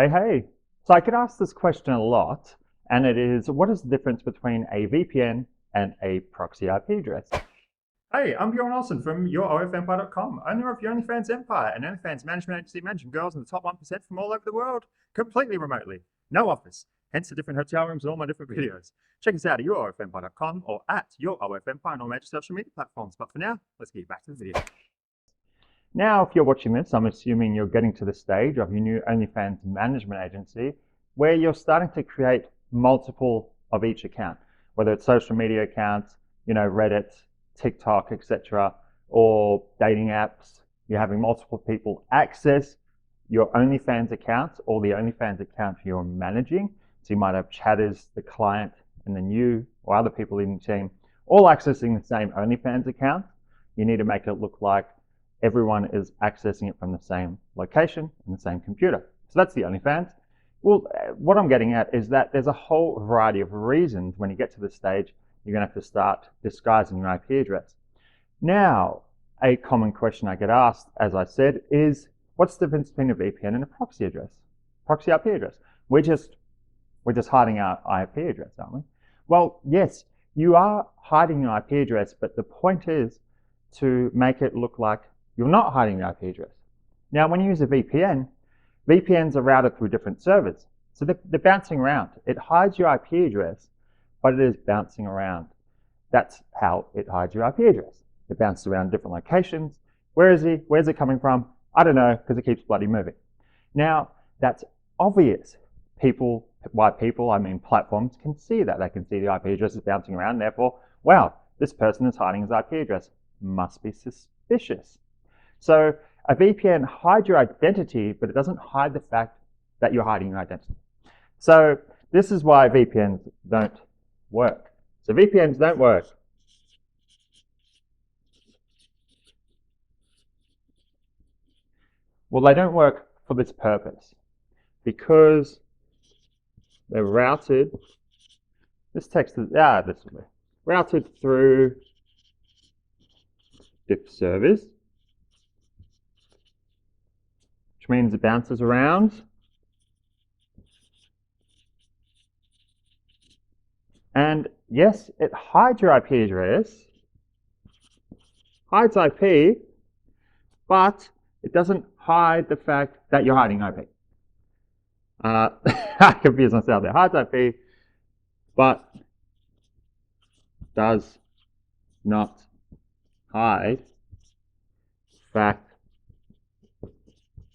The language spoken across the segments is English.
Hey. So I get asked this question a lot, and it is, what is the difference between a VPN and a proxy IP address? Hey, I'm Bjorn Olsen from YourOFEmpire.com, owner of your OnlyFans Empire, an OnlyFans management agency managing girls in the top 1% from all over the world, completely remotely. No office, hence the different hotel rooms and all my different videos. Check us out at YourOFEmpire.com or at YourOFEmpire on all major social media platforms. But for now, let's get back to the video. Now, if you're watching this, I'm assuming you're getting to the stage of your new OnlyFans management agency where you're starting to create multiple of each account, whether it's social media accounts, Reddit, TikTok, etc., or dating apps. You're having multiple people access your OnlyFans account or the OnlyFans account you're managing. So you might have chatters, the client, and then you or other people in the team all accessing the same OnlyFans account. You need to make it look like everyone is accessing it from the same location and the same computer. So that's the OnlyFans. Well, what I'm getting at is that there's a whole variety of reasons when you get to this stage, you're going to have to start disguising your IP address. Now, a common question I get asked, as I said, is what's the difference between a VPN and a proxy address? Proxy IP address. We're just hiding our IP address, aren't we? Well, yes, you are hiding your IP address, but the point is to make it look like you're not hiding your IP address. Now, when you use a VPN, VPNs are routed through different servers. So they're bouncing around. It hides your IP address, but it is bouncing around. That's how it hides your IP address. It bounces around different locations. Where is he? Where's it coming from? I don't know, because it keeps bloody moving. Now, that's obvious. I mean platforms can see that. They can see the IP address is bouncing around. Therefore, wow, this person is hiding his IP address. Must be suspicious. So a VPN hides your identity, but it doesn't hide the fact that you're hiding your identity. So this is why VPNs don't work. So VPNs don't work. Well, they don't work for this purpose because they're routed. This text is routed through diff servers, which means it bounces around. And yes, it hides your IP address, hides IP, but it doesn't hide the fact that you're hiding IP. I confused myself there. Hides IP, but does not hide the fact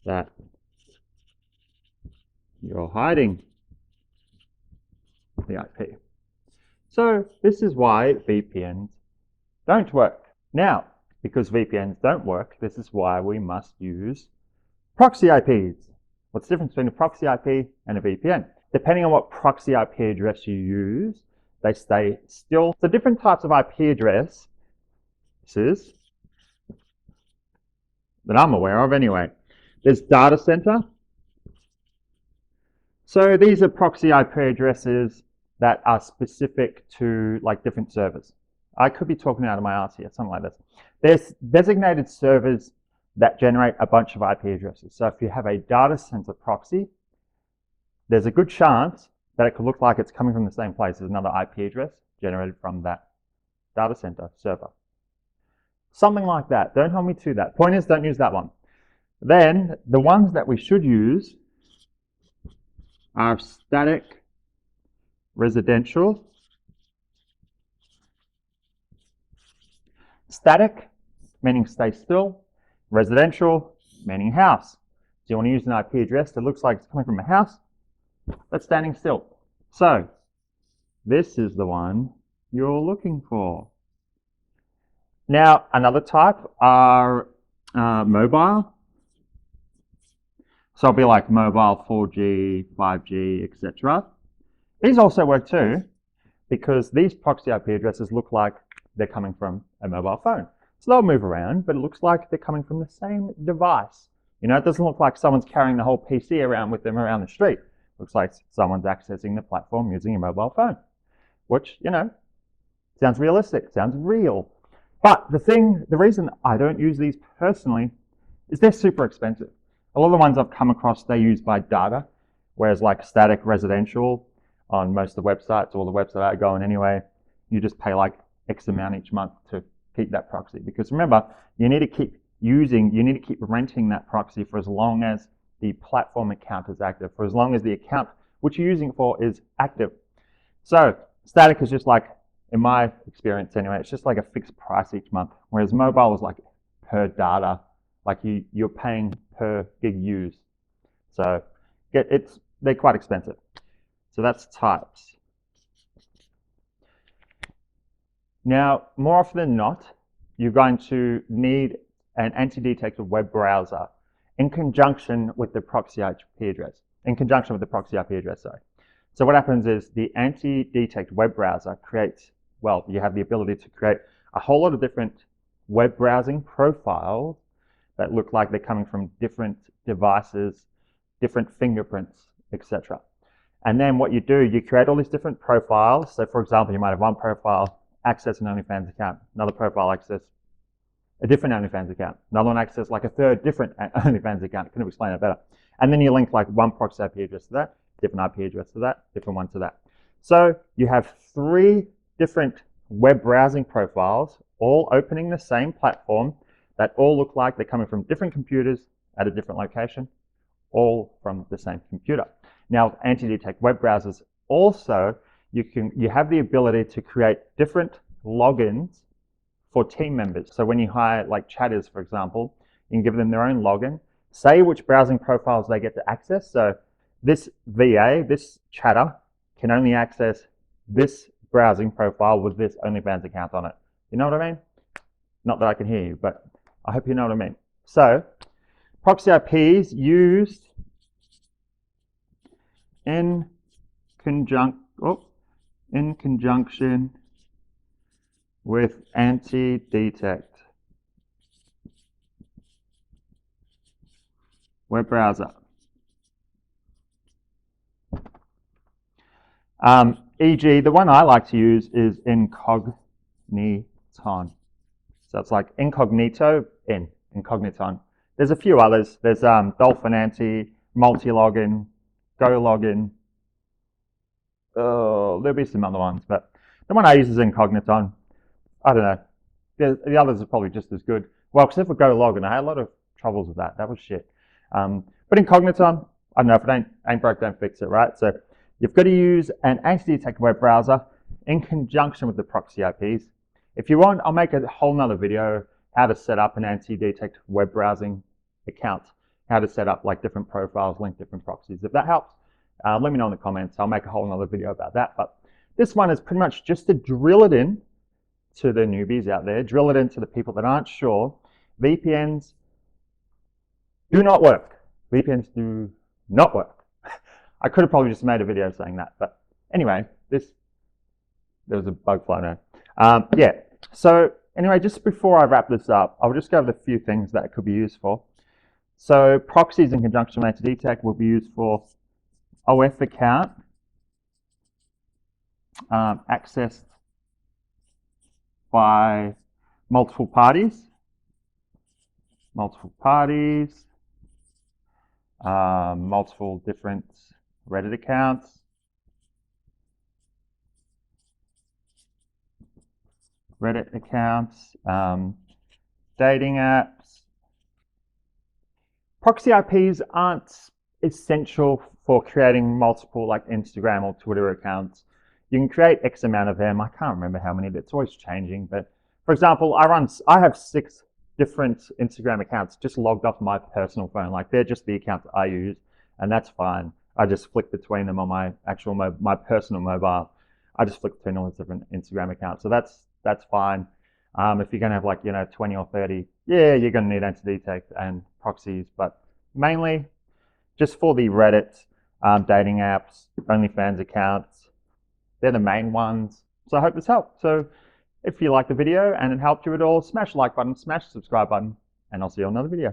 that you're hiding the IP. So this is why VPNs don't work. Now, because VPNs don't work, this is why we must use proxy IPs. What's the difference between a proxy IP and a VPN? Depending on what proxy IP address you use, they stay still. So different types of IP addresses that I'm aware of anyway. There's data center. So these are proxy IP addresses that are specific to like different servers. I could be talking out of my ass here, something like this. There's designated servers that generate a bunch of IP addresses. So if you have a data center proxy, there's a good chance that it could look like it's coming from the same place as another IP address generated from that data center server. Something like that. Don't hold me to that. Point is, don't use that one. Then the ones that we should use are static, residential. Static, meaning stay still. Residential, meaning house. So you want to use an IP address that looks like it's coming from a house that's standing still. So this is the one you're looking for. Now, another type are mobile. So it'll be like mobile 4G, 5G, etc. These also work too, because these proxy IP addresses look like they're coming from a mobile phone. So they'll move around, but it looks like they're coming from the same device. It doesn't look like someone's carrying the whole PC around with them around the street. It looks like someone's accessing the platform using a mobile phone, which, sounds realistic, sounds real. But the reason I don't use these personally is they're super expensive. A lot of the ones I've come across, they use by data. Whereas like static residential on most of the websites, or the website I go on anyway, you just pay like X amount each month to keep that proxy. Because remember, you need to keep renting that proxy for as long as the platform account is active, for as long as the account which you're using it for is active. So static is just like, in my experience anyway, it's just like a fixed price each month, whereas mobile is like per data, like you're paying per gig used. So they're quite expensive. So that's types. Now, more often than not, you're going to need an anti-detect web browser in conjunction with the proxy IP address. Sorry. So what happens is the anti-detect web browser creates, well, you have the ability to create a whole lot of different web browsing profiles that look like they're coming from different devices, different fingerprints, etc. And then what you do, you create all these different profiles. So for example, you might have one profile access an OnlyFans account, another profile access a different OnlyFans account, another one access like a third different OnlyFans account. I couldn't explain it better. And then you link like one proxy IP address to that, different IP address to that, different one to that. So you have 3 different web browsing profiles, all opening the same platform, that all look like they're coming from different computers at a different location, all from the same computer. Now, with anti-detect web browsers, also you have the ability to create different logins for team members. So when you hire like chatters, for example, you can give them their own login, say which browsing profiles they get to access. So this VA, this chatter, can only access this browsing profile with this OnlyFans account on it. You know what I mean? Not that I can hear you, but I hope you know what I mean. So proxy IPs used in conjunction with anti-detect web browser. E.g., the one I like to use is Incogniton. So it's like incognito, Incogniton. There's a few others. There's Dolphin Anti, Multi-Login, Go Login. Oh, there'll be some other ones, but the one I use is Incogniton. I don't know. The others are probably just as good. Well, except for Go Login, I had a lot of troubles with that. That was shit. But Incogniton, I don't know, if it ain't broke, don't fix it, right? So you've got to use an anti-detect web browser in conjunction with the proxy IPs. If you want, I'll make a whole nother video how to set up an anti-detect web browsing account, how to set up like different profiles, link different proxies. If that helps, let me know in the comments. I'll make a whole nother video about that. But this one is pretty much just to drill it in to the newbies out there, drill it into the people that aren't sure. VPNs do not work. VPNs do not work. I could have probably just made a video saying that, but anyway, there was a bug fly now. Yeah, so anyway, just before I wrap this up, I'll just go over the few things that it could be used for. So proxies in conjunction with anti-detect will be used for OF account accessed by multiple parties, multiple different Reddit accounts, dating apps. Proxy IPs aren't essential for creating multiple like Instagram or Twitter accounts. You can create X amount of them. I can't remember how many, it's always changing. But for example, I have 6 different Instagram accounts just logged off my personal phone. Like they're just the accounts I use, and that's fine. I just flick between them on my actual my personal mobile. I just flick between all these different Instagram accounts. So that's fine. If you're gonna have like 20 or 30, yeah, you're gonna need anti-detect and proxies, but mainly just for the Reddit, dating apps, OnlyFans accounts. They're the main ones. So I hope this helped. So if you liked the video and it helped you at all, smash the like button, smash the subscribe button, and I'll see you on another video.